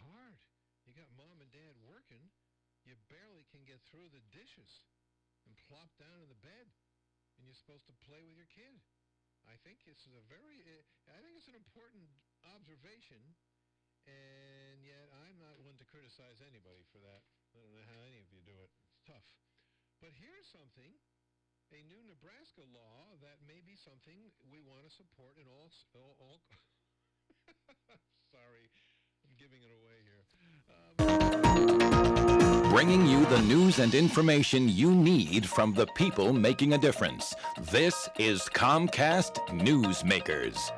hard. You got mom and dad working. You barely can get through the dishes and plop down in the bed, and you're supposed to play with your kid. I think it's an important observation, and yet I'm not one to criticize anybody for that. I don't know how any of you do it. It's tough. But here's something, a new Nebraska law that may be something we want to support in all sorry, I'm giving it away here. Bringing you the news and information you need from the people making a difference. This is Comcast Newsmakers.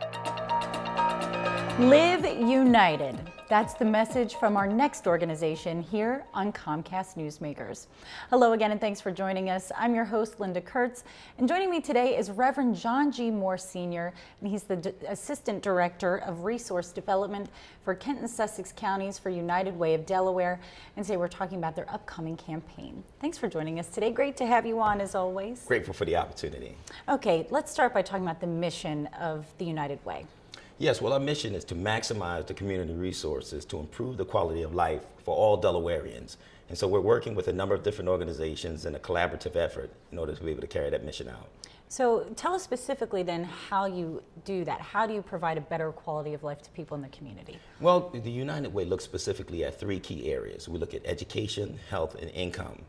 Live United. That's the message from our next organization here on Comcast Newsmakers. Hello again, and thanks for joining us. I'm your host, Linda Kurtz, and joining me today is Reverend John G. Moore Sr., and he's the Assistant Director of Resource Development for Kent and Sussex Counties for United Way of Delaware. And today we're talking about their upcoming campaign. Thanks for joining us today. Great to have you on, as always. Grateful for the opportunity. Okay, let's start by talking about the mission of the United Way. Yes, well, our mission is to maximize the community resources to improve the quality of life for all Delawareans. And so we're working with a number of different organizations in a collaborative effort in order to be able to carry that mission out. So tell us specifically then how you do that. How do you provide a better quality of life to people in the community? Well, the United Way looks specifically at three key areas. We look at education, health, and income.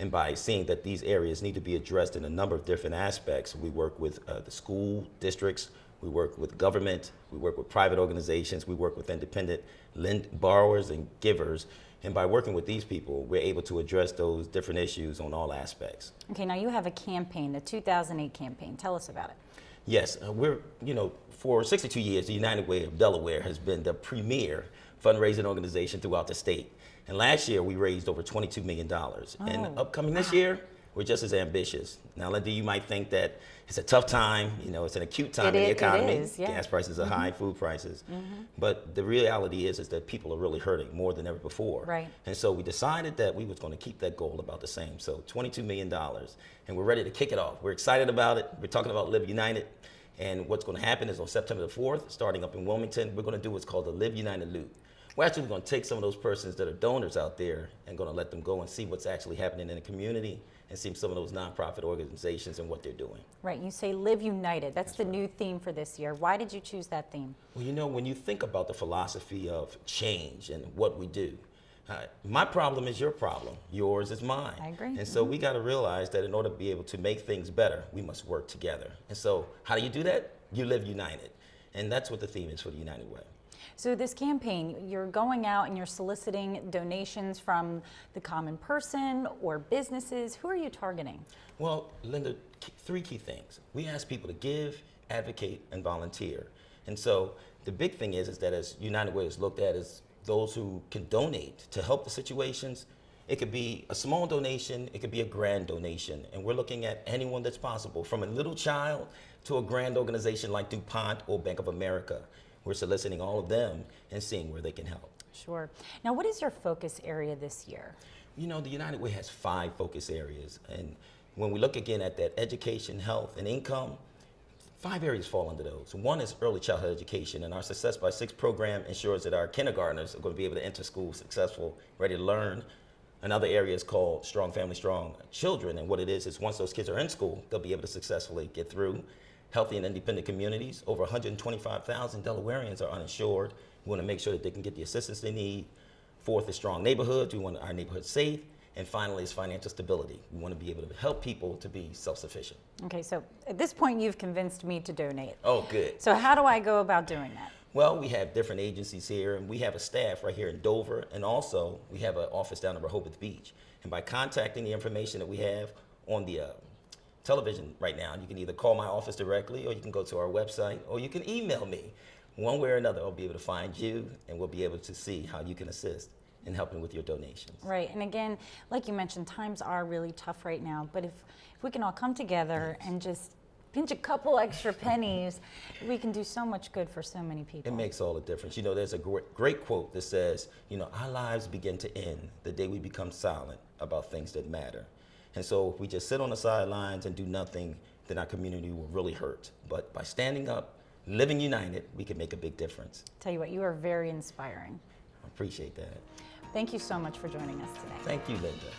And by seeing that these areas need to be addressed in a number of different aspects, we work with the school districts, we work with government, we work with private organizations, we work with independent borrowers and givers. And by working with these people, we're able to address those different issues on all aspects. Okay, now you have a campaign, the 2008 campaign. Tell us about it. Yes, for 62 years, the United Way of Delaware has been the premier fundraising organization throughout the state. And last year, we raised over $22 million. And upcoming this year, we're just as ambitious. Now, Linda, you might think that it's a tough time, it's an acute time in the economy. It is, yeah. Gas prices are high, food prices. But the reality is that people are really hurting more than ever before. Right. And so we decided that we was going to keep that goal about the same. So $22 million, and we're ready to kick it off. We're excited about it. We're talking about Live United. And what's going to happen is on September the 4th, starting up in Wilmington, we're going to do what's called the Live United Loop. We're actually going to take some of those persons that are donors out there and going to let them go and see what's actually happening in the community and see some of those nonprofit organizations and what they're doing. Right, you say Live United. That's the new theme for this year. Why did you choose that theme? Well, when you think about the philosophy of change and what we do, my problem is your problem, yours is mine. I agree. And so we got to realize that in order to be able to make things better, we must work together. And so how do you do that? You live united. And that's what the theme is for the United Way. So this campaign, you're going out and you're soliciting donations from the common person or businesses. Who are you targeting? Well, Linda, three key things. We ask people to give, advocate, and volunteer. And so the big thing is that as United Way is looked at as those who can donate to help the situations. It could be a small donation, it could be a grand donation. And we're looking at anyone that's possible, from a little child to a grand organization like DuPont or Bank of America. We're soliciting all of them and seeing where they can help. Sure. Now, what is your focus area this year? The United Way has 5 focus areas. And when we look again at that education, health, and income, 5 areas fall under those. One is early childhood education, and our Success by 6 program ensures that our kindergartners are going to be able to enter school successful, ready to learn. Another area is called Strong Family, Strong Children, and what it is once those kids are in school, they'll be able to successfully get through. Healthy and independent communities. Over 125,000 Delawareans are uninsured. We want to make sure that they can get the assistance they need. 4th is strong neighborhoods. We want our neighborhoods safe. And finally is financial stability. We want to be able to help people to be self-sufficient. Okay, so at this point you've convinced me to donate. Oh, good. So how do I go about doing that? Well, we have different agencies here, and we have a staff right here in Dover, and also we have an office down in Rehoboth Beach. And by contacting the information that we have on the television right now, you can either call my office directly, or you can go to our website, or you can email me. One way or another, I'll be able to find you, and we'll be able to see how you can assist in helping with your donations. Right, and again, like you mentioned, times are really tough right now, but if we can all come together and just pinch a couple extra pennies, we can do so much good for so many people. It makes all the difference. There's a great quote that says, our lives begin to end the day we become silent about things that matter. And so if we just sit on the sidelines and do nothing, then our community will really hurt. But by standing up, living united, we can make a big difference. Tell you what, you are very inspiring. Appreciate that. Thank you so much for joining us today. Thank you, Linda.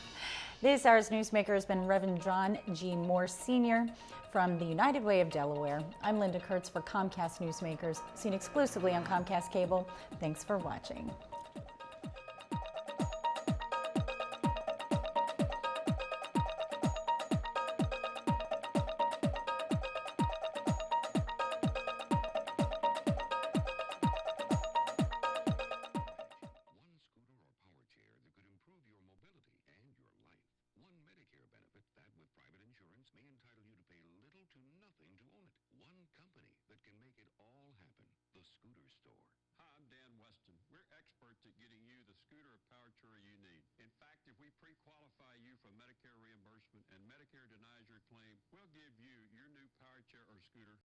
This hour's newsmaker has been Reverend John G. Moore Sr. from the United Way of Delaware. I'm Linda Kurtz for Comcast Newsmakers, seen exclusively on Comcast Cable. Thanks for watching. Insurance may entitle you to pay little to nothing to own it. One company that can make it all happen. The Scooter Store. Hi, I'm Dan Weston. We're experts at getting you the scooter or power chair you need. In fact, if we pre-qualify you for Medicare reimbursement and Medicare denies your claim, we'll give you your new power chair or scooter